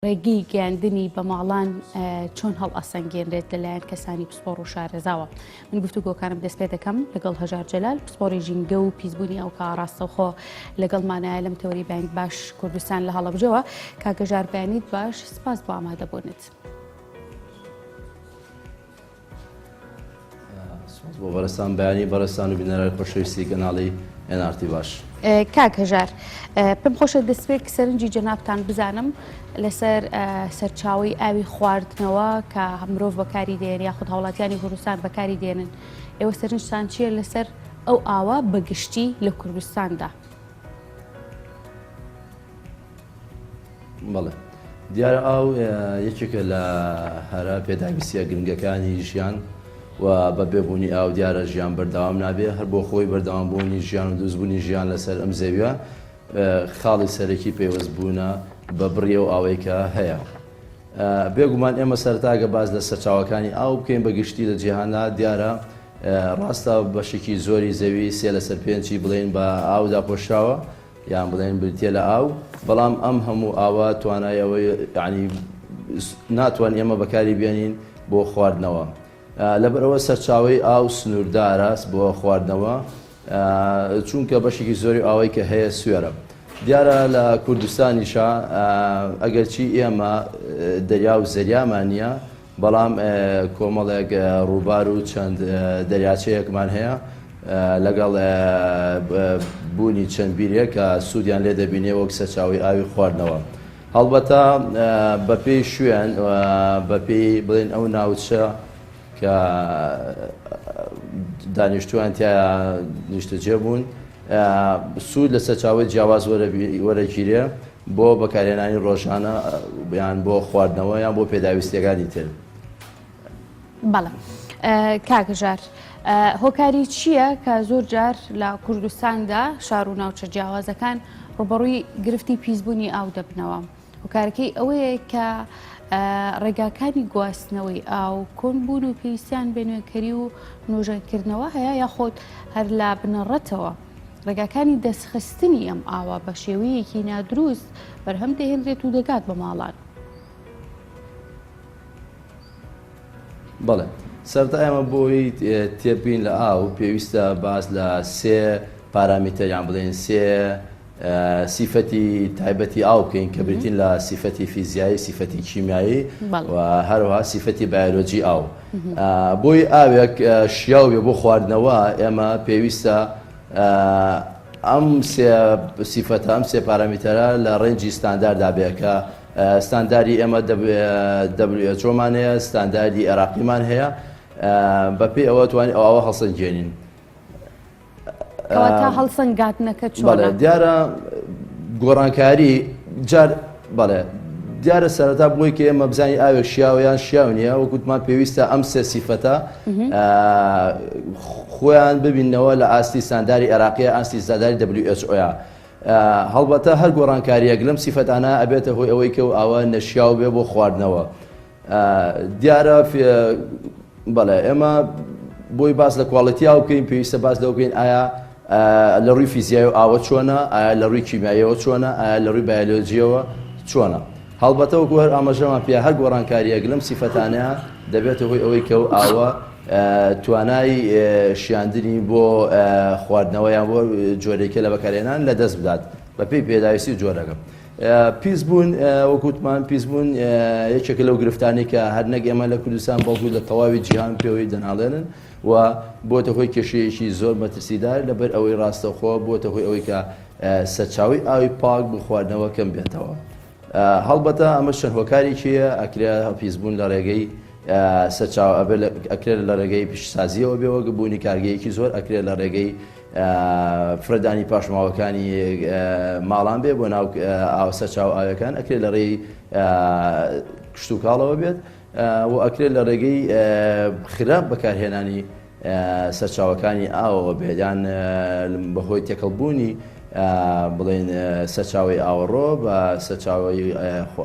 ڕێگەی گەیاندنی بە ماڵان چۆن هەڵ ئەسەنگێنرێت لەلایەن کەسانی پسپۆڕ و شارەزاوە. من گفتوگۆکانم دەست پێ دەکەم لەگەڵ هەژار جەلال پسپۆڕی ژینگە و پیسبوونی ئەو کاڕاستەوخۆ لەگەڵمانایە لەم تەوری بانگ باش کوردستان لە هەڵەبجەوە. کاگەژار بەیانیت باش، سپاس بۆ ئامادەبوونت. بۆ بەرەستان بەیانی بەرەستان و بینەرە خۆشەویستی کەناڵی NRT باش. کاکەژار پێم خۆشە دەستپێک سەرنجی جەنابتان بزانم لەسەر سەرچاوی ئاوی خواردنەوە کە مرۆڤ بەکاری دێن یاخود هاوڵاتیانی کوردستان بەکاری دێنن. ئێوە سەرنجتان چییە لەسەر ئەو ئاوا بەگشتی لە کوردستاندا؟ بەڵێ دیارە ئاو یەکێکە لە هەرە پێداویستیە گرنگەکانی ژیان و بە بێبوونی ئاو دیارە ژیان بەردەوام نابێ، هەر بۆ خۆی بەردەوامبوونی ژیان و دروستبوونی ژیان لەسەر ئەم زەویە خاڵی سەرەکی پێوەستبوونە بە بڕیە و ئاوەی کە هەیە. بێگومان ئێمە سەرتاگە باز لە سەرچاوەکانی ئاو بکەین بەگشتی لە جیهاندا دیارە ڕاستە بەشێکی زۆری زەوی سێ لەسەر پێنجی بڵێن بە ئاودا پۆشراوە یان بڵێن بریتە لە ئاو، بەڵام ئەم هەموو ئاوە توانایەوەی ینی ناتوان ئێمە بەکاری بێنین بۆ خواردنەوە. لەبەرەوە سەرچاوی ئاو سنووردارە بۆ خواردنەوە چونکە بەشێکی زۆری ئاوەی کە هەیە سوێرە. دیارە لە کوردستانیشە ئەگەرچی ئێمە دەریا و زەریامان نییە، بەڵام کۆمەڵێک ڕووبار و چەند دەریاچەیەکمان هەیە لەگەڵ بوونی چەند بیرێک کە سوودیان لێ دەبینێ وەک سەرچاوی ئاوی خواردنەوە. هەڵبەتە بەپێی شوێن بەپێی بڵێن ئەو ناوچە کە دانیشتووان تیا نیشتەجێ بوون سوود لە سەرچاوی جیاواز وەرەگیرێ بۆ بەکارهێنانی ڕۆژانە یان بۆ خواردنەوە یان بۆ پێداویستیەکانی تر. بەڵێ کاگەژار هۆکاری چییە کە زۆر جار لە کوردستاندا شار و ناوچە جیاوازەکان ڕوبەڕووی گرفتی پیسبوونی ئاو دەبنەوە؟ هۆکارەکەی ئەوەیە کە ڕێگاکانی گواستنەوەی ئاو کۆنبوون و پێویستیان بێنوێکەری و نۆژەنکردنەوە هەیە یاخۆت هەر لا بنەڕەتەوە ڕێگاکانی دەستخستنی ئەم ئاوە بە شێوەیەکی نادروست بەرهەم دەهێنرێت و دەگات بە ماڵان. بەڵێ سەرتا ئێمە بۆی تێبین لە ئاو پێویستە باز لە سێ پارامیتەر یان بڵێن سێ سیفەتی تایبەتی ئاو بکەین کە بریتین لە سیفەتی فیزیایی، سیفەتی کیمیایی و هەروەها سیفەتی بایۆلۆجی ئاو. بۆی ئاوێک شیاوێ بۆ خواردنەوە ئێمە پێویستە ئەم سێ سیفەتە ئەم سێ پارامیتەرە لە ڕێنجی ستانداردا بێ کە ستانداری ئێمە WHO-مان هەیە، ستانداردی عێراقیمان هەیە، بەپێی ئەوە توانین ئەوە هەڵسەنگێنین. تا هەڵسەنگاتنەکە چۆنە؟ دیارە گۆڕانکاری جار بەڵێ دیارە سەرەتا بۆی کە ئێمە بزانین ئاوێک شیاویان شیاو نییە وەکوتمان پێویستە ئەم سێ سیفەتە خۆیان ببینەوە لە ئاستی ستانداری عێراقیە، ئاستی ستانداری WHO-ە. هەڵبەتە هەر گۆڕانکاریەک لەم سیفەتانە ئەبێتە هۆی ئەوەی کە ئاوە نەشیاو بێ بۆ خواردنەوە. دیارە بەڵێ ئێمە بۆی باس لە کواڵیتی ئاو بکەین پێویستە باس لەو بکەین ئایا لە ڕووی فیزیایی و ئاوە چۆنە، ئایا لە ڕووی کیمیاییەوە چۆنە، ئایا لە ڕووی بایۆلۆجیەوە چۆنە. هەڵبەتە وەکو هەر ئاماژەمان پێ هەر گۆڕانکاریەک لەم سیفەتانەیە دەبێتە هۆی ئەوەی کە ئاوە توانای شیاندنی بۆ خواردنەوە یان بۆ جۆرێکە لە بەکارهێنان لە دەست بدات بەپێی پێداویستی جۆرەکە. پیسبوون وەکوتمان پیسبوون یەکێکە لەو گرفتانی کە هەر نەک ئێمە لە کوردستان بەڵکو لە تەواوی جیهان پێوەی دەناڵێنن و بۆتە هۆی کێشەیەکی زۆر مەترسیدار لەبەر ئەوەی ڕاستەخۆ بۆتە هۆی ئەوەی کە سەرچاوی ئاوی پاک بۆ خواردنەوە کەم بێتەوە. هەڵبەتە ئەمە چەند هۆکارێکیە ئەکرێ پیسبوون لە ڕێگەی سەرچاو ئەکرێت لە ڕێگەی پیشسازیەوە بێوە بوونی کارگەیەکی زۆر ئەکرێت لە ڕێگەی فرەدانی پاشماوەکانی ماڵان بێ بۆ ناو سەرچاو ئاوەکان، ئەکرێت لە ڕێی کشت و کاڵەوە بێت و ئەکرێت لە ڕێگەی خراپ بەکارهێنانی سەرچاوەکانی ئاوەوە بێت یان بەهۆی تێکەڵبوونی بڵێن سەرچاوی ئاوەڕۆ بە سەرچاوی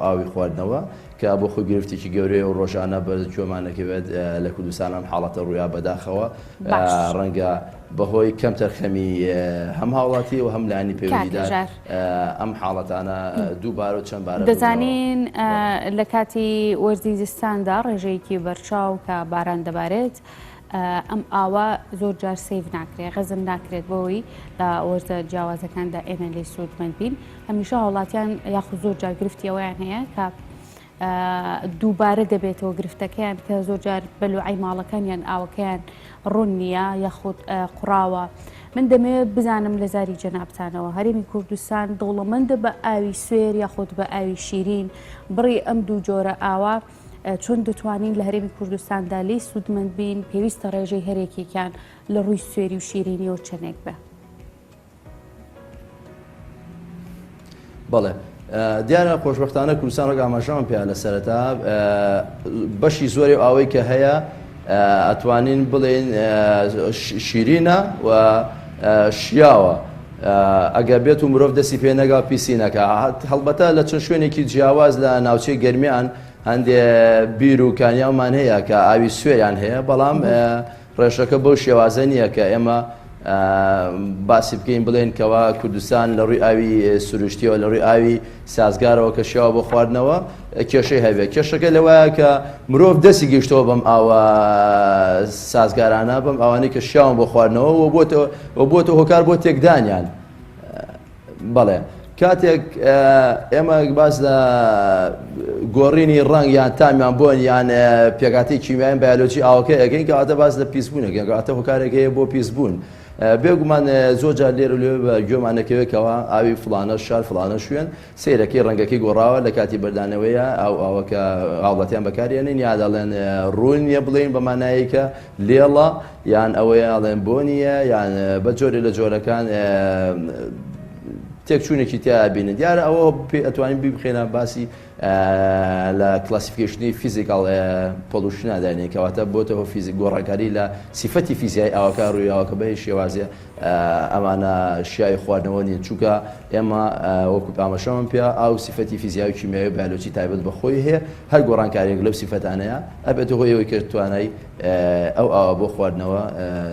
ئاوی خواردنەوە کە بۆ خۆی گرفتێکی گەورەی و ڕۆژانە بە گوێمانەکەوێت لە کوردستان ئەم حاڵەتە ڕوویا بەداخەوە ڕەنگە بەهۆی کەم تەرخەمی هەم هاوڵاتی و هەم لانی پەیوەندیدار ئەم حاڵەتانە دووبارە و چەند بارە دەزانین لە کاتی وەرزی زستاندا ڕێژەیەکی بەرچاو کە باران دەبارێت ئەم ئاوە زۆر جار سیڤ ناکرێت غەزم ناکرێت بۆەوەی لە وەرزە جیاوازەکاندا ئێمە لێ سوودمەند بین هەمیشە هاوڵاتیان یاخود زۆر جار گرفتیەوەیان هەیە کە دووبارە دەبێتەوە گرفتەکەیان کە زۆر جار بەلوعی ماڵەکانیان ئاوەکەیان ڕوون نییە یاخود قوڕاوە. من دەمەوێت بزانم لە زاری جەنابتانەوە هەرێمی کوردستان دەوڵەمەندە بە ئاوی سوێر یاخود بە ئاوی شیرین بڕی ئەم دوو جۆرە ئاوە چۆن دەتوانین لە هەرێمی کوردستاندا لێی سوودمەند بین پێویستە ڕێژەی هەرێکێکیان لە ڕووی سوێری و شیرینیەوە چەندێک بە. بەڵێ دیارە خۆشبەختانە کوردستان ڕێک ئاماژەمان پێیا لە سەرەتا بەشی زۆری ئاوەی کە هەیە ئەتوانین بڵێن شیرینە و شیاوە ئەگەر بێت و مرۆڤ دەستی پێ نەگا پیسینەکە هەڵبەتە لە چەند شوێنێکی جیاواز لە ناوچەی گەرمیان هەندێ بیر و کانیاومان هەیە کە ئاوی سوێریان هەیە بەڵام ڕێژەکە بەو شێوازە نییە کە ئێمە باسی بکەین بڵێن کەوا کوردستان لە ڕووی ئاوی سروشتیەوە لە ڕووی ئاوی سازگارەوە کە شێوە بۆ خواردنەوە کێشەی هەبێت کێشەکە لەوەیە کە مرۆڤ دەستی گەیشتەوە بەم ئاوە سازگارانە بەم ئەوانەی کە شیاون بۆ خواردنەوە و بۆتە هۆکار بۆ تێکدانیان بەڵێ کاتێک ئێمە باس لە گۆڕینی ڕەنگ یان تامیان بۆن یان پێکاتی کیمیایان بایۆلۆجی ئاوەکە ئەگەین کەواتە باس لە پیسبوونەکە کەواتە هۆکارێکەیە بۆ پیسبوون بێگومان زۆر جار لێرە لێ بە گوێمانەکەوێتەوە ئاوی فلانە شار فلانە شوێن سیرەکەی ڕەنگەکەی گۆڕاوە لە کاتی بەردانەوەیە ئاوەکە هاوڵاتیان بەکارێنین یا دەڵێن ڕوون نیە بڵێن بەماناییکە لێڵە یان ئەوەیە ئەڵێن بۆ نییە یان بە جۆرێ لە جۆرەکان تێکچوونێکی تیا بینن دیارە ئەوە ئەتوانین بخێنە باسی لە کلاسیفیکیشنی فیزیکاڵ پۆلوشنە داینێ کەواتە بۆتەوە فیزیک گۆڕانکاری لە سیفەتی فیزیایی ئاوەکە ڕووی ئاوەکە بە شێوازێ ئەمانە شیای خواردنەوە نین چووکە ئێمە وەکو پامەشەمان پێ ئاو سیفەتی فیزیایی و کیمیایی و بایۆلۆجی تایبەت بەخۆی هەیە هەر گۆڕانکاریێک لەو سیفەتانەیە ئەبێتە هۆی ئەوەی کە توانای ئەو ئاوە بۆ خواردنەوە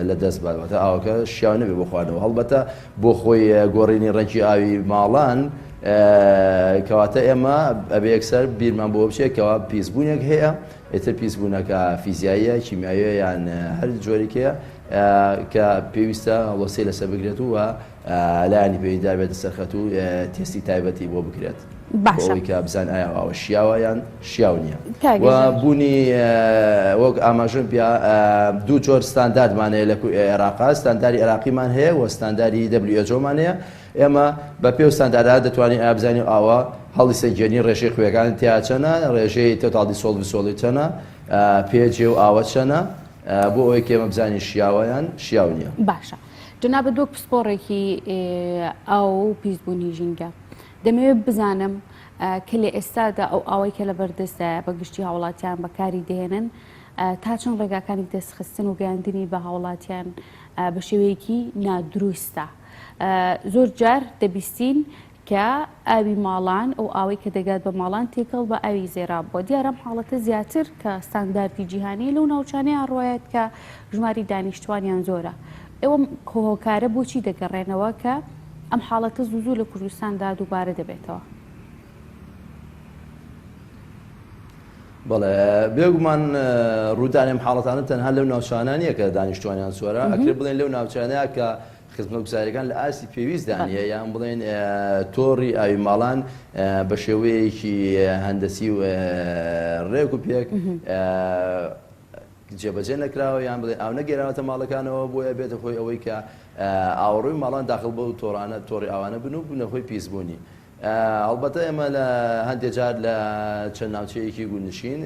لە دەست باتە ئاوەکە شیاو نەبێ بۆ خواردنەوە هەڵبەتە بۆ خۆی گۆڕینی ڕەنگی ئاوی ماڵان کەواتە ئێمە ئەبێ یەکسەر بیرمان بۆ بچێت کەوا پیسبوونێک هەیە ئێتر پیسبوونەکە فیزیاییە کیمیاییە یان هەر جۆرێکەیە کە پێویستە هەڵۆسەی لەسەر بگرێت و لایانی پێویستدار بێتە سەرخەت و تێستی تایبەتی بۆ بکرێت بۆەوەی کە بزان ئایا ئاوە شیاوە یان شیاو نییە و بوونی وەک ئاماژم پێ دوو جۆر ستانداردمانەیە لە عێراقا ستانداری عێراقیمان هەیە و ستانداری WHO-مان هەیە ئێمە بە پێ و ستانداردا دەتوانین ئابزانین ئاوە هەڵی سەرگێنی ڕێژەی خوێەکان تیا چەنە ڕێژەی تۆتاڵی سۆڵی چەنە پێجێ و ئاوە چەنە بۆ ئەوەی کێمە بزانین شیاوەیان شیاو نییە باشە جناب دووەک پسپۆڕێکی ئاو پیسبوونی ژینگە دەمەوێت بزانم کە لە ئێستادا ئەو ئاوەی کە لە بەردەستە بە گشتی هاوڵاتیان بەکاری دێنن تا چەند ڕێگاکانی دەستخستن و گەیاندنی بە هاوڵاتیان بە شێوەیەکی نادروستە زۆر جار دەبیستین کە ئاوی ماڵان ئەو ئاوەی کە دەگات بە ماڵان تێکەڵ بە ئاوی زێرا بۆ دیارەم حاڵەتە زیاتر کە ستانداردی جیهانی لەو ناوچانەیە ڕۆیەت کە ژماری دانیشتوانیان زۆرە ئێوە کۆهۆکارە بۆچی دەگەڕێنەوە کە ئەم حاڵەتە زوو لە کوردستاندا دووبارە دەبێتەوە بەڵێ بێگومان ڕوودانیم حاڵەتانە تەنها لەو ناوچانانیە کە دانیشتوانیان سوۆرە ئەکرێ بڵێن لەو ناوچانەیە کە خزمەتگوزاریەکان لە ئاستی پێویستدانە یان بڵێن تۆڕی ئاوی ماڵان بە شێوەیەکی هەندەسی و ڕێک و پێک جێبەجێ نەکراوە یان بڵێن ئاو نەگەێراوەتە ماڵەکانەوە بۆیە بێتە خۆی ئەوەی کە ئاوڕووی ماڵان داخل بە و تۆڕی ئاوانە بن و بوونە خۆی پیسبوونی ئەڵبەتە ئێمە لە هەندێک جار لە چەند ناوچەیەکی گوندشین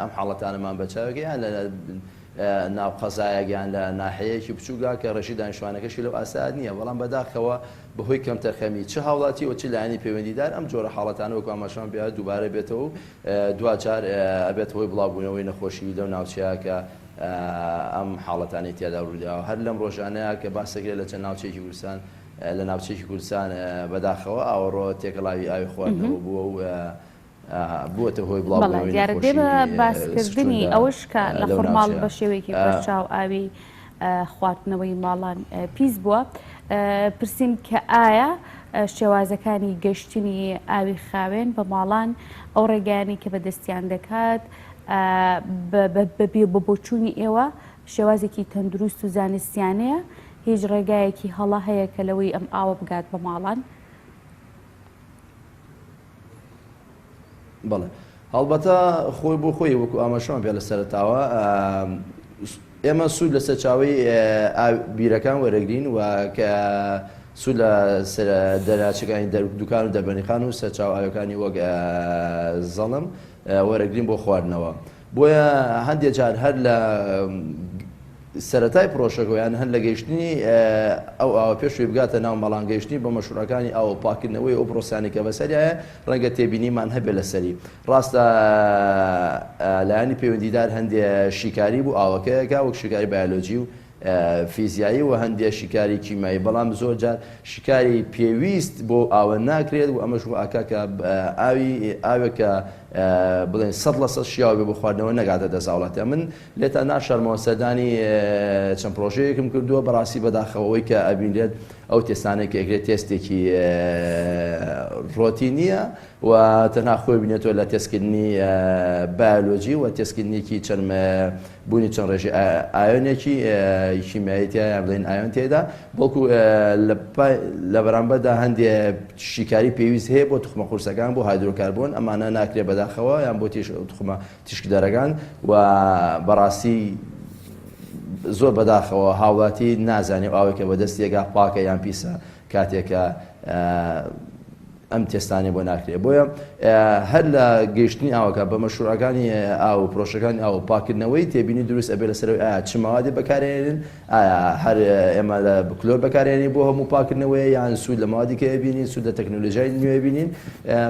ئەم حاڵەتانەمان بەچاوەکە یان لە ناو قەزایەکیان لە ناحەیەکی بچووکە کە ڕێژی دانیشتوانەکەشی لەو ئاساد نییە بەڵام بەداخەوە بەهۆی کەم تەرخەمی چه هاوڵاتی و چ لایانی پەیوەندیدار ئەم جۆرە حاڵەتانە وەکو ئاماژەمان پێ دووبارە بێتەوە و دوجار ئەبێت هۆی بڵاوبوونەوەی نەخۆشی لەو ناوچەیە کە ئەم حاڵەتانی تیادا ڕووداوە هەر لەم ڕۆژانەیە کە باسەکرێت لە چەند ناوچەیەکی کوردستان لە ناوچەیەکی کوردستان بەداخەوە ئاوەڕۆ تێکەڵاوی ئاوی خواردنەوە بووە و بووەتە هۆی بڵاوبوونەوەی دیارە دێ بە باسکردنی ئەوەش کە لە خۆرماڵ بە شێوەیەکی بەرچاو ئاوی خواردنەوەی ماڵان پیس بووە. پرسیم کە ئایا شێوازەکانی گەشتنی ئاوی خاوێن بە ماڵان ئەو ڕێگایانی کە بەدەستیان دەکات بە بۆچوونی ئێوە شێوازێکی تەندروست و زانستیانەیە، هیچ ڕێگایەکی هەڵا هەیە کە لەوەی ئەم ئاوە بگات بە ماڵان؟ بەڵێ هەڵبەتە خۆی بۆ خۆی وەکو ئاماژەمان پێ لە سەرتاوە ئێمە سوود لە سەرچاوی بیرەکان وەرەگرین و کە سوود لە دەراچەکانی دوکان و دەربەنیخان و سەرچاو ئاوەکانی وەک زەڵم وەرەگرین بۆ خواردنەوە. بۆیە هەندێک جار هەر لە سەرەتای پرۆژەکەیان هەر لە گەیشتنی ئەو ئاوە پێشوی بگاتە ناو مەڵان گەیشتنی بە مەشوڕەکانی ئاو پاکردنەوەی ئەو پرۆسیانی کە بەسەریایە ڕەنگە تێبینیمان هەبێ لەسەری. ڕاستە لایانی پەیوەندیدار هەندێک شیکاری بوو ئاوەکەیەکە وەک شیکاری بایۆلۆجی و فیزیایی و هەندێک شیکاری کیمایی، بەڵام زۆر جار شیکاری پێویست بۆ ئاوە ناکرێت و ئەمەش ئاکا کە ئاوێکە بڵێن 100% شیاو بێ بۆ خواردنەوە نەگاتە دەساوڵاتە. من لێتە ناشەرمەوە سەردانی چەند پرۆژەیەکم کردووە بەڕاستی بەداخەوەی کە ئەبینێت ئەو تێستانەی کە ئەگرێت تێستێکی ڕۆتینیە و تەنها خۆی بینێتەوە لە تێستکردنی بایۆلۆجی و تێستکردنیکی چەند بوونی چەند ڕێژی ئایۆنێکی شیمیاییتیە یا بڵێن ئایۆن تێدا، بەڵکو لە بەرامبەردا هەندێک شیکاری پێویست هەیە بۆ توخمە قورسەکان بۆ هایدرۆکاربۆن، ئەمانە ناکرێت بەداخەوە یان بۆ توخمە تیشکدارەکان و بەڕاستی زۆر بەداخەوە هاوڵاتی نازانێ ئاوێکە بەدەستیەکە پاکە یان پیسە کاتێکە ئەم تێستانێ بۆ ناکرێت. بۆیە هەر لە گەیشتنی ئاوەکە بە مەشروعەکانی ئاو و پرۆژەکانی ئاو پاکردنەوەی تێبینی دروست ئەبێ لەسەرەوەی ئایا چ مەوادێ بەکارهێنن، ئایا هەر ئێمە لە کلۆر بەکارهێنی بۆ هەموو پاکردنەوەی یان سوود لە مەوادی کە بینین، سوود لە تەکنۆلۆژیای نوێ بینین.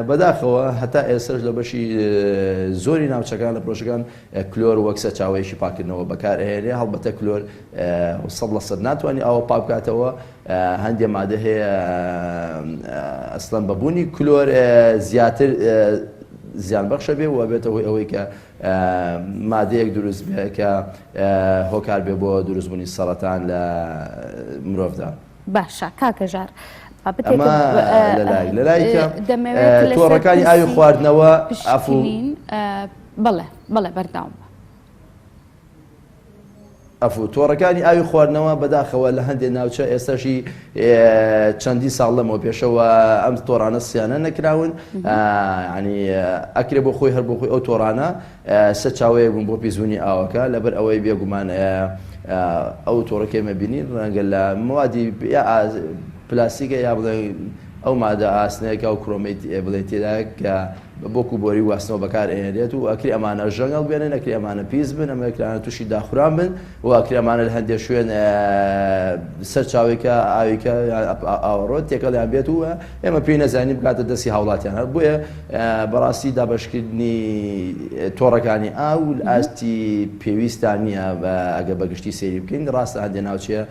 بەداخەوە هەتا ئێستاش لە بەشی زۆری ناوچەکان لە پرۆژەکان کلۆر وەک سەرچاوەیەکی پاکردنەوە بەکارهێنێ. هەڵبەتە کلۆر 100% ناتوانانی ئاوە پاک بکاتەوە، هەندێک مادە هەیە ئەسڵەن بەبوونی کلۆر زیاتر زیانبەخشە بێ و بێتە هۆی ئەوەی کە مادەیەک دروست بێ کە هۆکار بێ بۆ دروستبوونی سەرەتان لە مرۆڤدا. باشە کاکەژار، لەلایکە تۆڕەکانی ئاوی خواردنەوە بڵێ بەرداوم تۆڕەکانی ئاوی خواردنەوە بەداخەوە لە هەندێک ناوچە ئێستاشی چەندی ساڵ لەمەوە پێشەوە ئەم تۆڕانە سیانە نەکراون، ینی ئەکرێ بۆ خۆی هەر بۆ خۆی ئەو تۆڕانە سەرچاوەیە بوون بۆ پیسبوونی ئاوەکە، لەبەر ئەوەی بێگومان ئەو تۆڕەکەی مەبینین ڕەنگە لە موادی پلاستیکە یا بڵێ ئەو مادە ئاسنەیەکە و کڕۆمیت بڵێن تێدا کە بۆکو بۆری واستنەوە بەکارهێنرێت و ئەکری ئەمانە ژەنگەڵ بێنن، ئەکری ئەمانە پیس بن، ئەمەکرانە تووشی داخوران بن و ئەکری ئەمانە لە هەندێک شوێن سەرچاوێکە ئاویکە ئاوەڕۆت تێکەڵیان بێت و ئێمە پێی نەزانین بکاتە دەستی هاوڵاتیان هەر. بۆیە بەڕاستی دابەشکردنی تۆڕەکانی ئاو ئاستی پێویستان نییە ئەگە بەگشتی سەیری بکەین. ڕاستە هەندێک ناوچەیە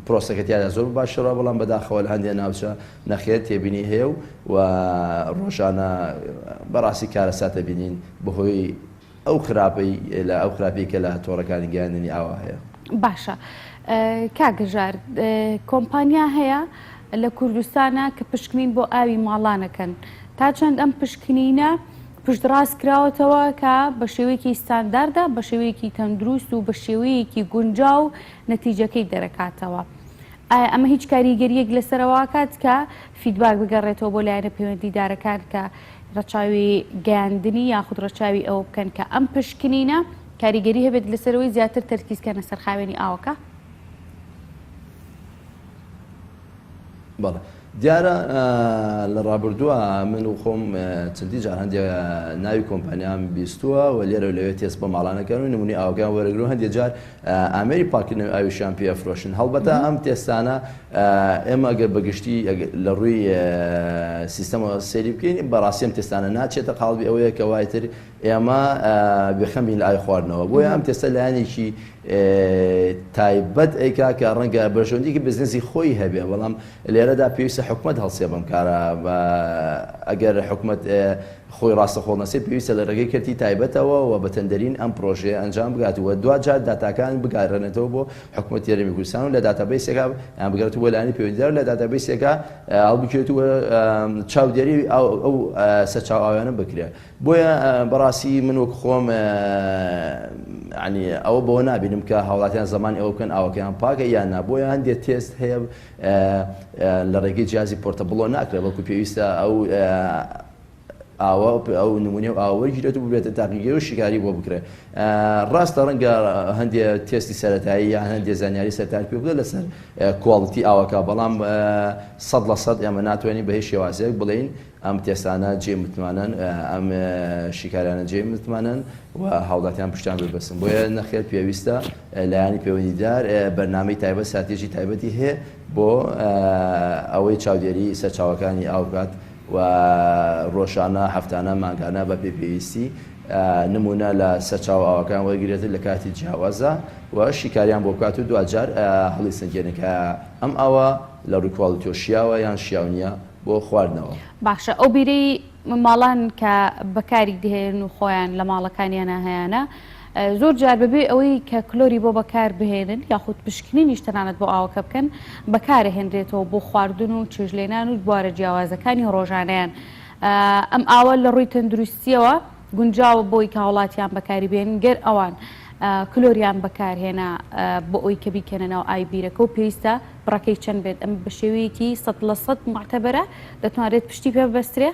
پرۆسەکەتیانە زۆر باشەوە، بەڵام بەداخەوە لە هەندێک ناوچە نەخێت تێبینی هەیە و ڕۆژانە بەڕاستی کارەساتە بینین بەهۆی ئەو خراپەی لە ئەو خراپی کە لە تۆڕەکانی گەیاندنی ئاوا هەیە. باشە کاگەژار، کۆمپانیا هەیە لە کوردستانە کە پشکنین بۆ ئاوی ماڵانەکەن، تا چەند ئەم پشکنینە پشتڕاست کراوەتەوە کە بە شێوەیەکی ستانداردا، بە شێوەیەکی تەندروست و بە شێوەیەکی گونجاو نەتیجەکەی دەرەکاتەوە. ئایا ئەمە هیچ کاریگەریەک لەسەرەوە کات کە فیدباک بگەڕێتەوە بۆ لایەنە پەیوەندیدارەکان کە ڕەچاوی گەیاندنی یاخود ڕەچاوی ئەوە بکەن کە ئەم پشکنینە کاریگەری هەبێت لەسەرەوەی زیاتر تەرکیزکەنە سەر خاوێنی ئاوەکە؟ بەڵێ دیارە لە ڕابردووە من و خۆم چەندی جار هەندێک ناوی کۆمپانیان بیستووە و لێرە لەوێ تێست بە ماڵانەکەن و نمونی ئاوگان وەرەگرن، هەندێک جار ئامێری پاکردنەوەی ئاویشیان پێفرۆشن. هەڵبەتە ئەم تێستانە ئێمە ئەگەر بەگشتی لە ڕووی سیستەمەوە سەیری بکەین بەڕاستی ئەم تێستانە ناچێتە قاڵبی ئەوەیە کە وایتر ئێمە بێخەمین لە ئاوی خواردنەوە. بۆیە ئەم تێستە لایەنێکی تایبەت ئەیکا کە ڕەنگە بەشۆندێکی بزنسی خۆی هەبێ بەڵام لێرەدا پێویستە حکومت هەڵسێ بەم کارە ئەگەر حکومت خۆی ڕاستەخۆ نەسێ پێویستە لە ڕێگەی کردی تایبەتەوە و بەتەندەرین ئەم پرۆژەیە ئەنجام بگاتەوە دوجار داتاکان بگارێنێتەوە بۆ حکومەت یاریمی کوردستان و لە داتابیسێکا یان بگرێتەوە لایەنی پەیوەندیدار لە داتابیسێکا هەڵبکرێتەوە چاودێری ئەو سەرچاوانە بکرێت بۆیە بەڕاستی من وەک خۆم ینی ئەوە بۆ نابینم کە هاوڵاتیان زمانی ئەوە بکەن ئاوەکەیان پاکە یان نا بۆیە هەندێک تێست هەیە لە ڕێگەی جیازی پۆرتەبڵۆ ناکرێت بەڵکو پێویستە ئەو نمونێ و ئاوەرگیرێت و ببێتە تاقیگەری و شیکاری بۆ بکرێت ڕاستە ڕەنگە هەندێک تێستی سەرەتایی یان هەندێک زانیاری سەرەتایی پێ بدە لەسەر کواڵیتی ئاوەکە بەڵام 100% ئێمە ناتوانین بە هیچ شێوازێک بڵین ئەم تێستانە جێ متمانن ئەم شیکاریانە جێ متمانن و هاوڵاتیان پشتیان ببەسن بۆیە نەخێر پێویستە لایەنی پەیوەندیدار بەرنامەی تایبەت ساتێژی تایبەتی هەیە بۆ ئەوەی چاودێری سەرچاوەکانی ئاو بکات و ڕۆژانە هەفتانە مانگانە بە پێویستی نمونە لە سەرچاو ئاوەکان وەرگێتن لە کاتی جیاوازە و شیکاریان بۆ بکات و دوجار هەڵی سنگێنەکە ئەم ئەوە لە ڕووکواڵیتۆ شیاوە یان شیاو نییە بۆ خواردنەوە. باشە ئەو بیرەی ماڵان کە بەکاری دەهێن و خۆیان لە ماڵەکانیانە هەیەە زۆر جار بەبێ ئەوەی کە کلۆری بۆ بەکار بهێنن یاخود پشکنینیش تەنانەت بۆ ئاوەکە بکەن بەکارهێنرێتەوە بۆ خواردن و چێژلێنان و بوارە جیاوازەکانی ڕۆژانەیان ئەم ئاوە لە ڕووی تەندروستیەوە گونجاوە بۆی کە وڵاتیان بەکاری بێنن گەر ئەوان کلۆریان بەکارهێنا بۆ ئەوی کە بیکەنەوە ئای بیرەکە و پێویستە بڕەکەی چەند بێت ئەم بە شێوەیەکی 100% معتەبەرە دەتوانرێت پشتی پێ ببەسترێ؟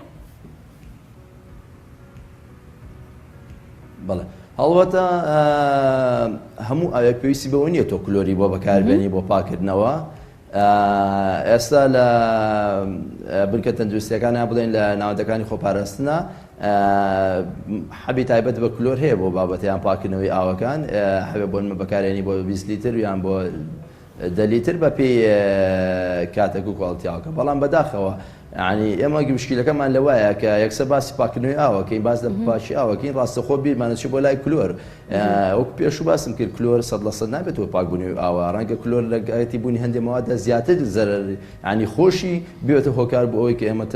بەڵێ هەڵبەتە هەموو ئاوێ پێویستی بەوە نیە تۆ کلۆری بۆ بەکاربێنی بۆ پاکردنەوە ئێستا لە بنکە تەندروستیەکان بڵێن لە ناوەندەکانی خۆپاراستنە حەبی تایبەت بە کلۆر هەیە بۆ بابەتیان پاکردنەوەی ئاوەکان هەبێ بۆ بەکارێنی بۆ 20 لیتر یان بۆ 10 لیتر بە پێی کاتێک و کواڵتیاوەکە بەڵام بەداخەوە ینی ئێمە مشکلەکەمان لەوایە کە یەکسەر باسی پاکردنەوەی ئاوەکەین باس لە پاشی ئاوەکەین ڕاستەخۆ بیرمانەچی بۆ لای کلۆر وەکو پێش و باسم کرد کلۆر 100% نابێتەوە پاکبوونەوەی ئاوە ڕەنگە کلۆر لە گایەتی بوونی هەندێک مەوادە زیاتر زەرەر ینی خۆشی بێتە هۆکار بۆ ئەوەی کە ئێمە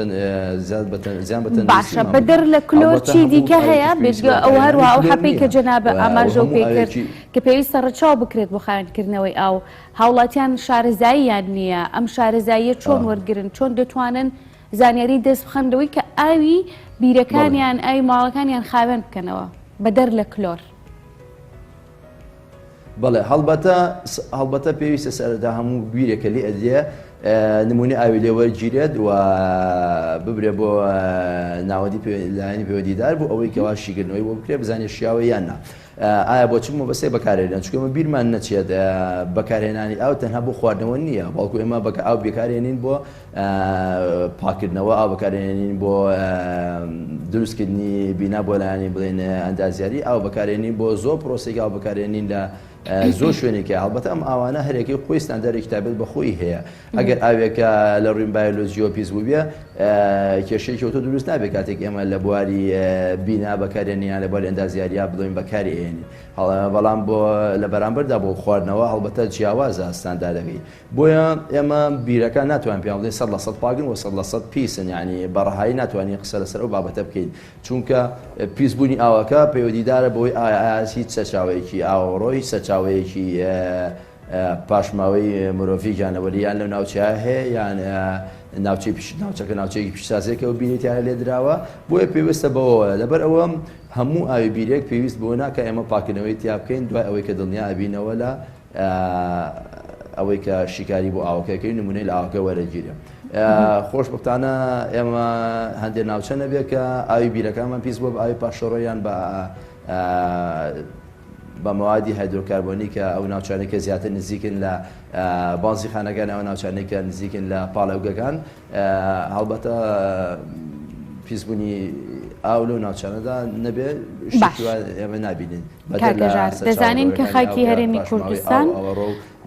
زیان بەتەن باشە بەدەر لە کلۆر چی دیکە هەیە بێتگە ئەو هەروە ئەو حەپەی کە جەنابە ئاماژە و پێ کرد کە پێویستە ڕەچاو بکرێت بۆ خاوێنکردنەوەی ئاو هاوڵاتیان شارەزاییان نییە ئەم شارەزاییە چۆن وەرگرن چۆن دەتوانن زانیاری دەست بخەندەوەی کە ئاوی بیرەکانیان ئاوی ماڵەکانیان خاوێن بکەنەوە بەدەر لە کلۆر. بەڵێ هەڵبەتە پێویستە سەرەتا هەموو بیرێکە لێ ئەدێ نمونی ئاوی لێ وەرگیرێت و ببرێ بۆ ناوەندی لایەنی پەیوەندیدار بۆ ئەوەی کەوا شیکردنەوەی بۆ بکرێت بزانێت شیاوە یان نا ئایا بۆ چ مەبەستەی بەکارهێنان چونکە بیرمان نەچێت بەکارهێنانی ئاو تەنها بۆ خواردنەوە نییە بەڵکو ئێمە ئاو بێکارهێنین بۆ پاکردنەوە ئاو بەکارهێنین بۆ دروستکردنی بینا بۆ لایەنی بڵێن ئەندازیاری ئاو بەکارهێنین بۆ زۆر پرۆسێکی ئاو بەکارهێنین لە زۆر شوێنێکی هەڵبەتە ئەم ئاوانە هەرێکی خۆی ستاندەرێکی تایبەت بەخۆی هەیە ئەگەر ئاوێکە لە ڕووی بایۆلۆجیۆ پیس بوو بێ کێشەیەکی ئۆتۆ دروست نابێت کاتێک ئێمە لە بواری بینا بەکارێنیان لە بواری ئەندازیاریە بڵێن بەکارهێنین بەڵام بۆ لە بەرامبەردا بۆ خواردنەوە هەڵبەتە جیاوازە ستاندەرەکەی بۆیە ئێمە بیرەکان ناتوانین پێیان بڵێن 100% پاکن و 100% پیسن یعنی بەڕەهایی ناتوانین قسە لەسەر ئەو بابەتە بکەین چونکە پیسبوونی ئاوەکە پەیوەندیدارە بەوەی هیچ سەرچاوەیەکی ئاوەڕۆ هیچ سەرچاوەیەکی پاشماوەی مرۆڤی جانەوەری یان لەو ناوچەیە هەیە یان ناوچەکە ناوچەیەکی پیشسازێکە و بینێتیانە لێ دراوە بۆیە پێویستە بەوە لەبەر ئەوە هەموو ئاوی بیرێک پێویست بۆ ناکە ئێمە پاکردنەوەی تیا بکەین دوای ئەوەی کە دڵنیا ئەبینەوە لە ئەوەی کە شیکاری بۆ ئاوەکەکەی نمونەی لە ئاوەکە وەرەگیرە خۆش بەختانە ئێمە هەندێک ناوچە نەبێت کە ئاوی بیرەکانمان پیس بۆ ئاوی پاشەڕۆیان بە موادی هایدرۆکاربۆنی کە ئەو ناوچانێکە زیاتر نزیکن لە بازی خانەکان ئەو ناوچانێکە نزیکن لە پاڵەوگەکان هەڵبەتە پیسبوونی ئاو لەو ناوچانەدا نەبێ ئێمە نابینین دەزانین کە خاکی هەرێمی کوردستان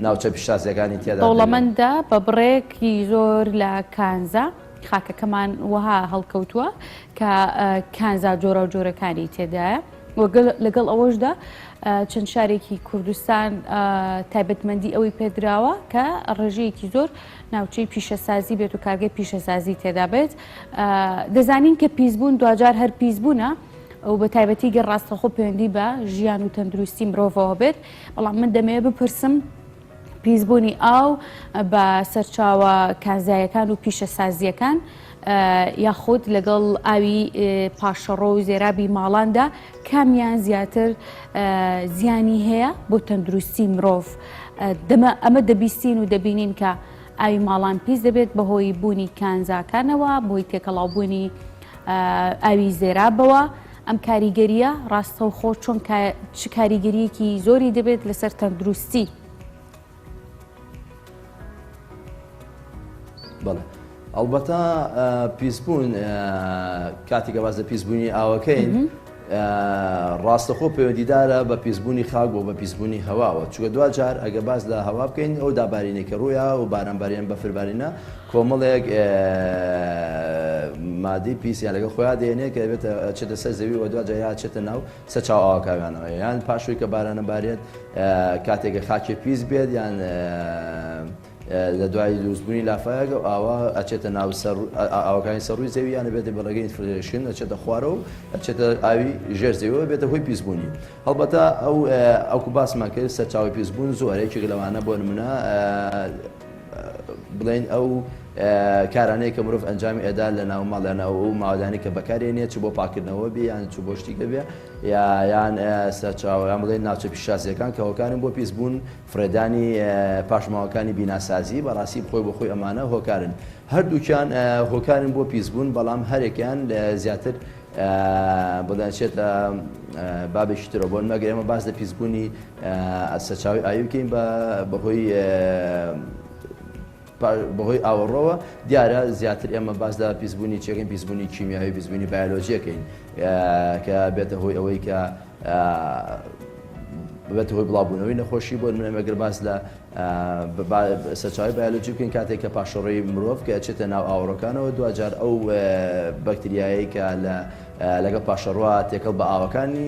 ناوچە پیشتازیەکانی تێدا دەوڵەمەندە بە بڕێکی زۆر لە کانزا خاکەکەمان وەها هەڵکەوتووە کە کانزا جۆرە و جۆرەکانی تێدایە لەگەڵ ئەوەشدا چەند شارێکی کوردستان تایبەتمەندی ئەوەی پێدراوە کە ڕێژەیەکی زۆر ناوچەی پیشەسازی بێت و کارگەی پیشەسازی تێدا بێت. دەزانین کە پیسبوون دوجار هەر پیسبوونە ئەو بە تایبەتی گەر ڕاستەخۆ پەیوەندی بە ژیان و تەندروستی مرۆڤەوە بێت. بەڵام من دەمەوێت بپرسم پیسبوونی ئاو بە سەرچاوە کازایەکان و پیشەسازیەکان یاخود لەگەڵ ئاوی پاشەڕۆ و زێرابی ماڵاندا کامیان زیاتر زیانی هەیە بۆ تەندروستی مرۆڤ. ئەمە دەبیستین و دەبینین کە ئاوی ماڵان پیس دەبێت بەهۆی بوونی کانزاکانەوە، بۆی تێکەڵاوبوونی ئاوی زێرابەوە. ئەم کاریگەریە ڕاستەوخۆ چۆن چ کاریگەریەکی زۆری دەبێت لەسەر تەندروستی؟ بەڵێ ئەلبەتە پیسبوون کاتێکە باز لە پیسبوونی ئاوەکەین ڕاستەخۆ پەیوەندیدارە بە پیسبوونی خاک بۆ بە پیسبوونی هەواوە. چونکە دوجار ئەگە باز لە هەوا بکەین ئەو دابارینێکە ڕوویە و بارانباریان بەفربارینە کۆمەڵێک مادی پیسیان لەگە خۆیان دێنێت کە بێتە چێتە سەر زەوی و دوجار یا چێتە ناو سەرچاو ئاوەکانەوە، یان پاشووی کە بارانە بارێت کاتێکە خاکی پیس بێت یان لە دوای دروستبوونی لافایەکە ئاوا ئەچێتە ناو ئاوەکانی سەرڕووی زەوی یانە بێتە بەڵگەی ئینفلتریشن ئەچێتە خوارەوە و ئەچێتە ئاوی ژێر زەویەوە بێتە هۆی پیسبوونی. هەڵبەتە ئەوکو باسمان کرد سەرچاوی پیسبوون زۆرێکی لەوانە بۆ نمونە بڵێن ئەو کارانەیە کە مرۆڤ ئەنجامی ئەدا لە ناو ماڵیانەوە و ماوەدانی کە بەکارێنێت چ بۆ پاکردنەوە بێ یان چ بۆ شتێکە بێ یان سەرچاویان بڵێن ناوچە پیشەسازیەکان کە هۆکارن بۆ پیسبوون فرێدانی پاشماوەکانی بیناسازی بەڕاستی بخۆی بۆ خۆی ئەمانە هۆکارن. هەردووکیان هۆکارن بۆ پیسبوون، بەڵام هەرێکیان زیاتر بڵێنچێتە بابێکی ترە بۆ مەگەر ئێمە باز لە پیسبوونی سەرچاوی ئاوی بکەین بەهۆی ئاوەڕۆوە دیارە زیاتر ئێمە باز لە پیسبوونی چێکین پیسبوونی کیمیاوی پیسبوونی بایۆلۆژیەکەین کە بێتە هۆی ئەوەی کە بێتە هۆی بڵاوبوونەوەی نەخۆشی بۆ منەمەگەر باز لە سەرچاوی بایۆلۆجی بکەین کاتێک کە پاشەڕۆی مرۆڤ کە ئەچێتە ناو ئاوەڕەکانەوە دوجار ئەو بەکتریایی کە لەگەڵ پاشەڕوا تێکەڵ بە ئاوەکانی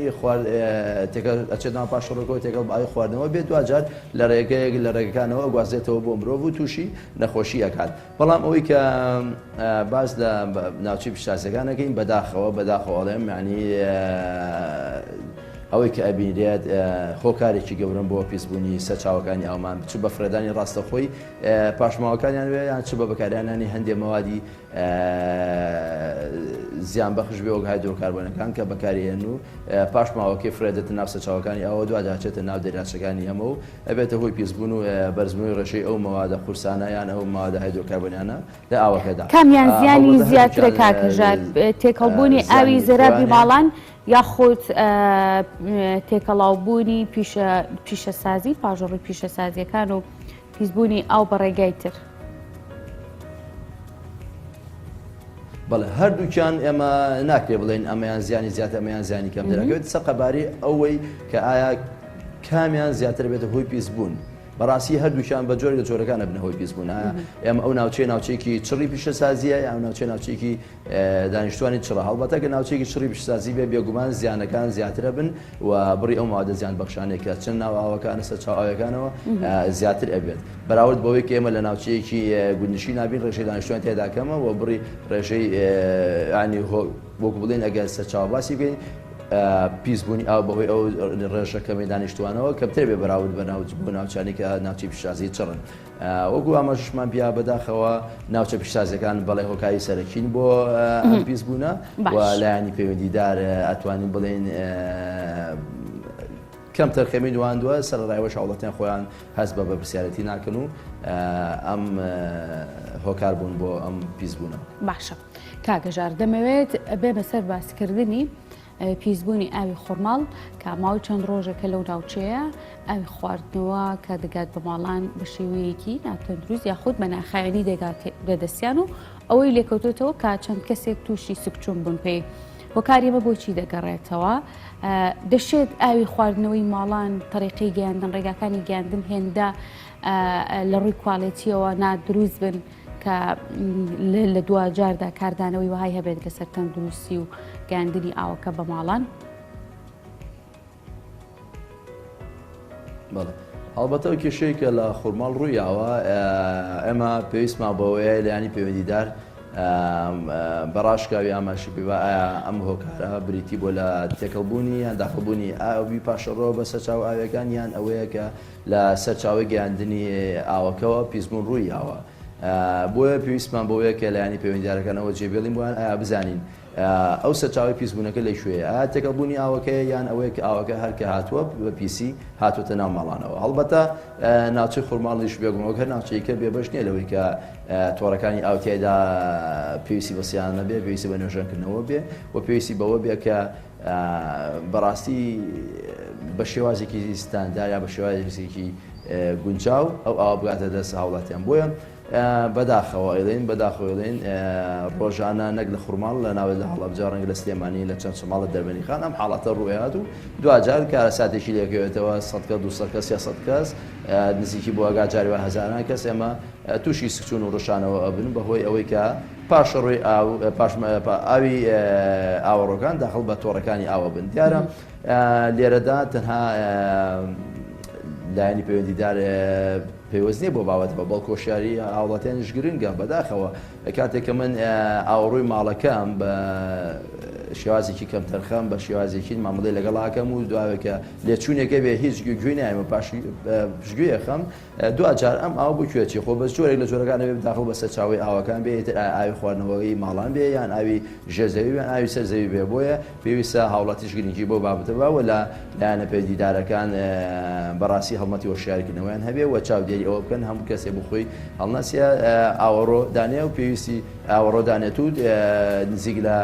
ئەچێت ناو پاشەڕۆکەوە تێکەڵ بە ئاوی خواردنەوە بێت دوجار لە ڕێگەیەک لە ڕێگەکانەوە گوازێتەوە بۆ مرۆڤ و تووشی نەخۆشی ئەکات. بەڵام ئەوەی کە باز لە ناوچەی پیشەسازیەکانەکەین بەداخەوەڵێم یعنی ئەوەی کە ئەبینرێت هۆکارێکی گەورم بۆ پیسبوونی سەرچاوەکانی ئاومان چ بە فرێدانی ڕاستەخۆی پاشماوەکانیان وێ یان چ بە بەکارهێنانی هەندێک مەوادی زیان بەخش بێ وەک هایدرۆکاربۆنەکان کە بەکارهێن و پاشماوەکەی فرێدێتە ناو سەرچاوەکانی ئەوە دوای چێتە ناو دەریاچەکانی ئەمە و ئەبێتە هۆی پیسبوون و بەرزبوونی ڕێژەی ئەو مەوادە قورسانە یان ئەو مەوادە هایدرۆکاربۆنیانە لە ئاوەکەدا. کامیان زیانی زیاترە کاکەژار تێکەڵبوونی ئاوی زێرابی ماڵان یاخود تێکەڵاوبوونی پیشەسازی پاژەڕی پیشەسازیەکان و پیسبوونی ئاو بە ڕێگای تر؟ بەڵێ هەردووکیان ئێمە ناکرێ بڵێن ئەمەیان زیانی زیاتر ئەمەیان زیانی کەم دەرەکەوێت سەقەباری ئەوەی کە ئایا کامیان زیاتر بێتە هۆی پیسبوون. بەڕاستی هەردووشیان بە جۆرە جۆرەکانە بنە هۆی پیسبوون. ئێمە ئەو ناوچەیەکی چڕی پیشەسازیە یا ناوچەیەکی دانیشتوانی چڕە هەڵبەتە کە ناوچەیەکی چڕی پیشەسازی بێ بێگومان زیانەکان زیاترە بن و بڕی ئەو مادە زیان بەخشانێکە چەند ناو ئاوەکانە سەرچاو ئاوەکانەوە زیاتر ئەبێت بەراورد بەوەی کە ئێمە لە ناوچەیەکی گوندشی نابین ڕێژەی دانیشتوان تێداکەمە و بڕی ڕێژەی ینی وەکو بڵێن ئەگەر سەرچاو باسی بکەین پیسبوونی ئاو بەهۆی ئەو ڕێژەکەمی دانیشتوانەوە کە بتێ بێ بەراورد بە بۆ ناوچانی کە ناوچەی پیشەسازی چڕن. وەکو ئاماژەشمان پیا بەداخەوە ناوچە پیشەسازیەکان بەڵێ هۆکاری سەرەکین بۆ ئەم پیسبوونە و لایەنی پەیوەندیدار ئەتوانین بڵێن کەم تەرخەمی دواندووە سەرڕایوەش هەوڵەتیان خۆیان هەست بە بەپرسیارەتی ناکەن و ئەم هۆکار بوون بۆ ئەم پیسبوونە. باشە کاکەژار دەمەوێت بێمە سەر باسکردنی پیسبوونی ئاوی خۆرماڵ کە ماوەی چەند ڕۆژێکە لەو ناوچەیە ئاوی خواردنەوە کە دەگات بە ماڵان بە شێوەیەکی ناتەندروست یاخود بە ناخایەنی دەدەستیان و ئەوەی لێکەوتێتەوە کە چەند کەسێک تووشی سکچوون بوون پێی. هۆکاریمە بۆچی دەگەڕێتەوە؟ دەشێت ئاوی خواردنەوەی ماڵان طریقی گەیاندن ڕێگاکانی گەیاندن هێندا لە ڕووی کواڵێتیەوە نادروست بن کە لە دوجاردا کاردانەوەی وهای هەبێت لەسەر تەندروستی و گەیاندنی ئاوەکە بە ماڵان؟ بەڵێ هەڵبەتەوە کێشەیەکە لە خورماڵ ڕوویاوە ئێمە پێویستمان بەوەیە لایانی پەیوەندیدار بەڕاشکاوی ئاماشی پێوە ئایا ئەم هۆکارە بریتی بۆ لە تێکەڵبوونی یان داخەبوونی ئاوی پاشەڕۆ بە سەرچاو ئاویەکان یان ئەوەیە کە لە سەرچاوی گەیاندنی ئاوەکەوە پیسبوون ڕوویاوە بۆیە پێویستمان بەوەیە کە لایانی پەیوەندیدارەکانەوە جێبێڵین بۆیان ئایا بزانین ئەو سەرچاوی پیسبوونەکە لە شوێ ئایا تێکەڵبوونی ئاوەکەی یان ئەوەیە کە ئاوەکە هەرکە هاتووە بە پیسی هاتوۆتە ناو ماڵانەوە هەڵبەتە ناوچەی خورماڵیش بێگومەوە ناوچەیەکە بێبەش نییە لەوەی کە تۆڕەکانی ئاوتیایدا پێویستی بەسییان نەبێ پێویستی بە نوێژەکردنەوە بێ و پێویستی بەوە بێ کە بەڕاستی بە شێوازێکی ستاندار یا بە شێوازێکی گونجاو ئەو ئاوا بگاتە دەست هاوڵاتیان بۆیە بەداخەوەڵێن ڕۆژانە نەک لە خورماڵ لە ناوێت لە هەڵەبجار ڕەنگە لە سلێمانی لە چەند شماڵە دەربەنی خان ئەم حاڵاتە ڕوویات و دوجار کارە ساتێکی لەکەوێتەوە 100 کەس یا 100 کەس نزیکی بۆ ئاگاجاریوە هەزاران کەس ئێمە تووشی سکچون و ڕشانەوە ئەبن بەهۆی ئەوەی کە پاشەڕۆی ئاوی ئاوەڕۆکان داخڵ بە تۆڕەکانی ئاوە بن دیارە لێرەدا تەنها لایانی پەیوەندیدار پێوەست نیە بۆ بابەت بە بەڵکو هۆشیاری هاوڵاتیانیش گرنگە بەداخەوە کاتێک کە من ئاوەڕۆی ماڵەکەم بە شێوازێکی کەم تەرخەم بە شێوازێکی مامەڵەی لەگەڵاکەم و دواوێکە لێچوونێکە بێ هیچ گوێی نایمە پاشگوێ خەم دوجار ئەم ئاو بکوێتی خۆ بەس جۆرێک لە جۆرەکانە بێ داخڵ بە سەرچاوی ئاوەکان بێت ئاوی خواردنەوەی ماڵان بێ یان ئاوی ژێرزەوی یان ئاوی سەرزەوی بێ بۆیە پێویستە هاوڵاتیش گرنگی بۆ بابەتەوە لە لایەنە پەیوەندیدارەکان بەڕاستی هەڵمەتی هۆشیاریکردنەوەیان هەبێ و چاودێری ئەوە بکەن هەموو کەسێ بخۆی هەڵناسیە ئاوەڕۆ دانێ و پێویستی ئاوەڕۆ دانێت و نزیک لە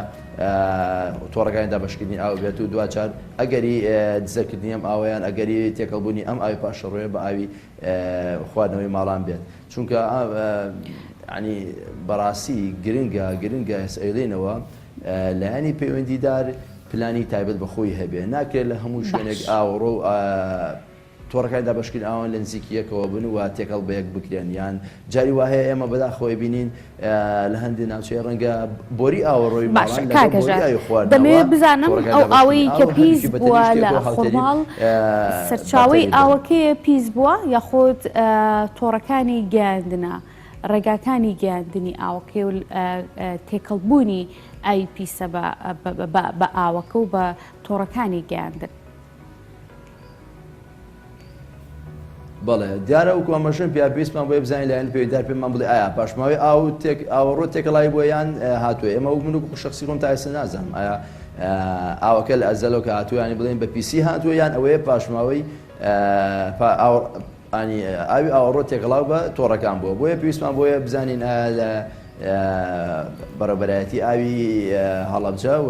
تۆڕەکانی دابشکردنی ئاو بێت و دوجار ئەگەری دزەکردنی ئەم ئاویان ئەگەری تێکەڵبوونی ئەم ئاوی پاشەڕۆیە بە ئاوی خواردنەوەی ماڵان بێت چونکە ینی بەڕاستی گرنگە ئەیڵێنەوە لایانی پەیوەندیدار پلانی تایبەت بەخۆی هەبێ ناکرێت لە هەموو شوێنێک ئاوەڕۆ تۆڕەکانی دابشکرد ئاوان لە نزیکیەکەوە بن و تێکەڵ بە یەک بکرێن یان جاری وهەیە ئێمە بەداخەوەی بینین لە هەندێک ناوچەی ڕەنگە بۆری ئاوەڕۆی ماڵان دەمەوێت بزانم ئەو ئاوەی کە پیس بووە لە خۆماڵ سەرچاوی ئاوەکەیە پیس بووە یاخۆت تۆڕەکانی گەیاندنە ڕێگاکانی گەیاندنی ئاوەکەی و تێکەڵبوونی ئای پیسە بە ئاوەکە و بە تۆڕەکانی گەیاندن بەڵێ دیارە و کۆمەشن پێویستمان بۆ بزانین لایەن پەیوەندیدار پێمان بڵێ ئایا پاشماوەی ئاوەڕۆ تێکەڵای بۆیان هاتووە ئێمە وەک من و شخصی خۆم تا ئێستا نازانم ئایا ئاوەکە لە ئەزەلەوە کە هاتووە ینی بڵێن بە پیسی هاتووە یان ئەوەیە پاشماوەی ئاوی ئاوەڕۆ تێکەڵاو بە تۆڕەکان بووە بۆیە پێویستمان بۆیە بزانین بەڕێبەرایەتی ئاوی هەڵەبجە و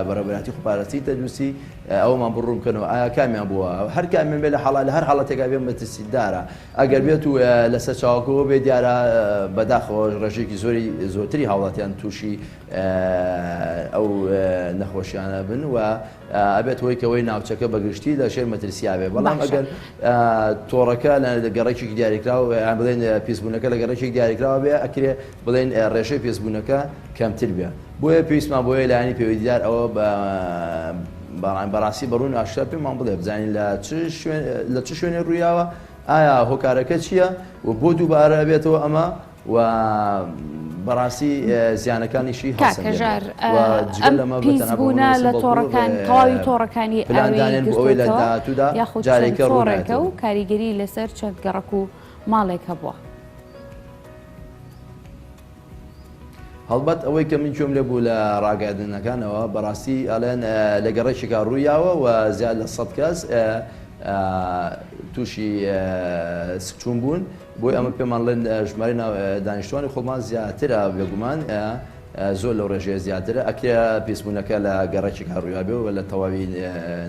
بەڕێبەرایەتی خوپارەتی تەدروستی ئەومان بڕوون بکەنەوە ئایا کامیان بووە هەر کامیان بێ لە هەر حاڵەتێکا بێن بە ترسیدارە ئەگەر بێت و لەسەر چاوەکەوە بێ دیارە بەداخەوە ڕێژێکی زۆرتری هاوڵاتیان تووشی ئەو نەخۆشیانە بن و ئەبێت هۆیکەوەی ناوچەکە بەگشتی لە شێر مەترسیا بێ بەڵام ئەگەر تۆڕەکە لە گەڕێکی دیاریکراوە یان بڵێن پیسبوونەکە لە گەڕێکی دیاریکراوە بێ ئەکرێ بڵێن ڕێژەی پێسبوونەکە کەمتر بێ بۆیە پێویستمان بۆیە لایانی پەیوەندیدار ئەوە بەڕاستی بەڕوون ئاشکرا پێمان بڵێ بزانین لە چ شوێنێ ڕوویاوە ئایا هۆکارەکە چییە و بۆ دووبارە بێتەوە ئەمە و بەڕاستی زیانەکانیشی کاکەژار پیسبوونە لە تۆڕەکان تەواوی تۆڕەکانی ئەوەی لە داهاتوودا جارێکە ڕۆڕێکە و کاریگەری لەسەر چەند گەڕک و ماڵێک هەبووە هەڵبەت ئەوەی کە من کوێم لێ بوو لە ڕاگەاندنەکانەوە بەڕاستی ئەڵێن لە گەڕێکێکا ڕوویاوە و زیاد لە 100 کەس تووشی سکچوون بوون بۆی ئەمە پێمان لێن ژمارە دانیشتوانی خۆڵمان زیاترە بێگومان زۆر لەو ڕێژەیە زیاترە ئەکرێ پێسبوونەکە لە گەڕێکێکا ڕوویا بێ و لە تەواوی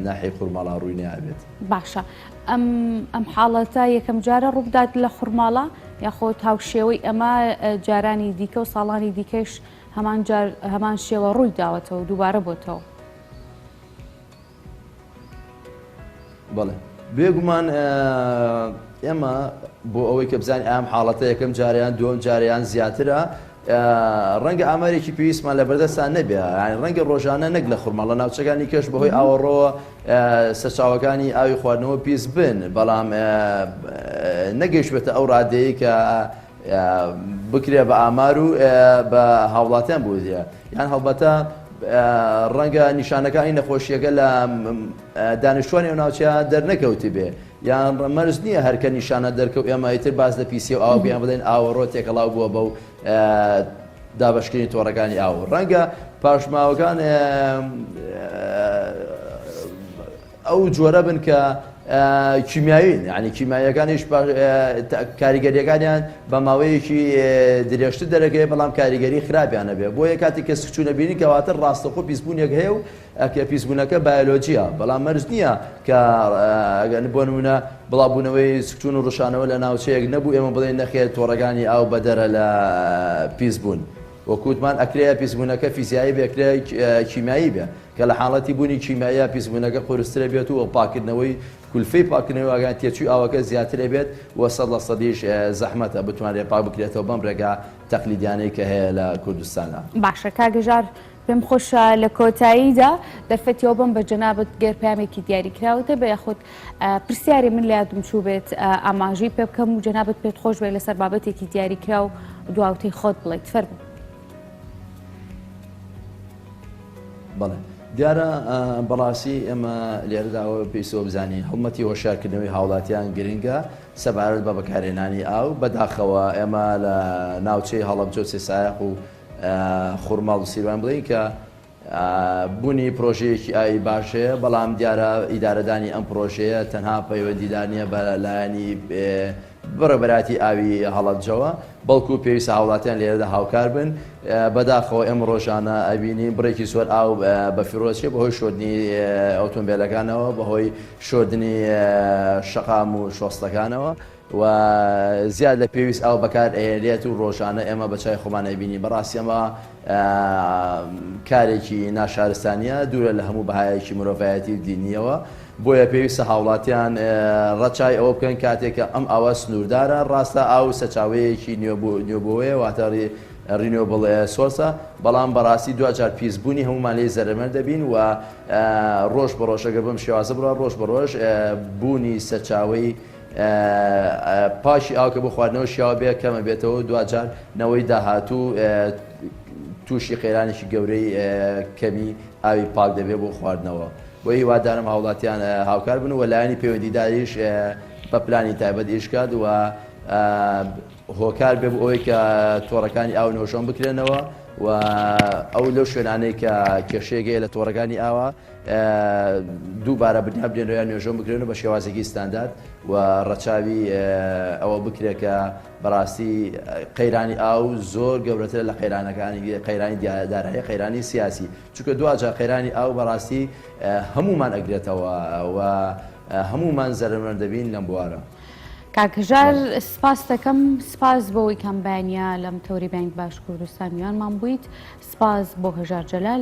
ناحی خورماڵا ڕووی نابێت باشە ئەم حاڵەتە یەکەم جارە ڕوودات لە خورماڵە یاخۆ هاوشێوەی ئەمە جارانی دیکە و ساڵانی دیکەش هەمان شێوە ڕووی داوەتەوە دووبارە بۆتەوە بەڵێ بێگومان ئێمە بۆ ئەوەی کە بزانین ئەم حاڵەتە یەکەم جاریان دووەم جاریان زیاترە ڕەنگە ئامارێکی پێویستمان لە بەردەستان نەبێ، ڕەنگە ڕۆژانە نەک لە خورماڵە ناوچەکانی کەش بەهۆی ئاوەڕۆ سەرچاوەکانی ئاوی خواردنەوە پیس بن، بەڵام نەگەیشتبێتە ئەو ڕادەیە کە بکرێ بە ئامار و بە هاوڵاتیان بودە، یان هەڵبەتە ڕەنگە نیشانەکانی نەخۆشیەکە لە دانیشتوانی ئەو ناوچەیە دەرنەکەوتی بێ، یان مەرج نییە هەرکە نیشانە دەرکەوت ئێمە ئیتر باز لە پیسی و ئاو بیان بدەین ئاوەڕۆ تێکەڵاو بووە بەو دابشکردنی تۆڕەکانی ئاو. ڕەنگە پاشماوەکان ئەو جۆرە بن کە کیمیاوین، ینی کیمایەکانیش کاریگەریەکانیان بە ماوەیەکی درێژتر دەرەکەی، بەڵام کاریگەری خراپیانە بێ، بۆ یە کاتی کە سکچوونە بینی کەواتە ڕاستەخۆ پیسبوونێک هەیە و کە پیسبوونەکە بایۆلۆجیە، بەڵام مەرج نییە کە بۆ نمونە بڵاوبوونەوەی سکچوون و ڕشانەوە لە ناوچەیەک نەبوو ئێمە بڵێن نەخێت تۆڕەکانی ئاو بەدەرە لە پیسبوون. وەکووتمان ئەکرێ پیسبوونەکە فیزیایی بێکرێ کیمیایی بێ، کە لە حاڵەتی بوونی کیمیایە پیسبوونەکە قورسترە بێت و پاکردنەوەی کولفەی پاکردنەوەی ئاگان تێچووی ئاوەکە زیاترە بێت و 100% زەحمەتە بتوانێت پاک بکرێتەوە بەم ڕێگا تەقلیدیانەی کە هەیە لە کوردستانە. باشە کاگەژار، پێم خۆشە لە کۆتاییدا دەرفەتەوە بم بە جەنابەت گەرپامێکی دیاریکراوەتە بە یاخود پرسیاری من لە یادم چوو بێت ئاماژەی پێ بکەم و جەنابەت پێت خۆش بێت لەسەر بابەتێکی دیاریکرا و دواوتەی خۆت بڵێیت فەرموو. بەڵێ دیارە بەڕاستی ئێمە لێرەداوە پێیسەوە بزانین هەڵمەتی هۆشیارکردنەوەی هاوڵاتیان گرنگە سەبارەت بە بەکارهێنانی ئاو. بەداخەوە ئێمە لە ناوچەی هەڵەبجە سێسایەق و خورماڵ و سیروان بڵین کە بوونی پرۆژەیەکی ئاوی باشەیە، بەڵام دیارە ئیدارەدانی ئەم پرۆژەیە تەنها پەیوەندیدانیە بە لایەنی بەڕێبەراتی ئاوی هەڵەبجەوە، بەڵکو پێویستە هاوڵاتیان لێرەدا هاوکار بن. بەداخەوە ئێمە ڕۆژانە ئەبینین بڕێکی زۆر ئاو بە فیرۆچێ بەهۆی شۆردنی ئۆتۆمبیلەکانەوە، بەهۆی شۆردنی شەقام و شۆستەکانەوە و زیاد لە پێویست ئاو بەکار ئەهێنرێت و ڕۆژانە ئێمە بە چای خۆمان ئەبینی. بەڕاستی ئەمە کارێکی ناشارستانیە، دوورە لە هەموو بەهایەکی مرۆڤایەتی و دینیەوە، بۆیە پێویستە هاوڵاتیان ڕەچای ئەوە بکەن کاتێککە ئەم ئاوە سنووردارە، ڕاستە ئاو سەرچاوەیەکی نوێبووەیە واتە ڕینۆبڵ سۆرسە، بەڵام بەڕاستی دوجار پیسبوونی هەمومان لێ زەرمەر دەبین و ڕۆژ بە ڕۆژەگە بم شێوازە بڕە ڕۆژ بە ڕۆژ بوونی سەرچاوەی پاشی ئاوکە بۆ خواردنەوە شیاوە بێ کەمە بێتەوە، دوجار نەوەی داهاتوو تووشی قەیرانێکی گەورەی کەمی ئاوی پاک دەبێت بۆ خواردنەوە. بۆ هیوادارم هاوڵاتیان هاوکار بن و لایەنی پەیوەندیداریش بە پلانی تایبەت ئیشکات و هۆکار بێ بۆ ئەوەی کە تۆڕەکانی ئاو نۆژۆن بکرێنەوە و ئەو لەو شوێنانەی کە کێشەیەگەیە لە تۆڕەکانی ئاوە دووبارە بنیاب بێنەوەیان نوێژۆن بکرێنەوە بە شێوازێکی ستاندارد و ڕەچاوی ئەوە بکرێت کە بەڕاستی قەیرانی ئاو زۆر گەورەتر لە قەیرانی دارایی قەیرانی سیاسی، چونکە دوجار قەیرانی ئاو بەڕاستی هەمومان ئەگرێتەوە و هەمومان زەرمەر دەبین لەم بوارە. کاکەژار سپاس دەکەم، سپاس بۆەوەی کەم بەیانە لەم تەوری بانگ باش کوردستانیانمان بوویت، سپاس بۆ هەژار جەلال.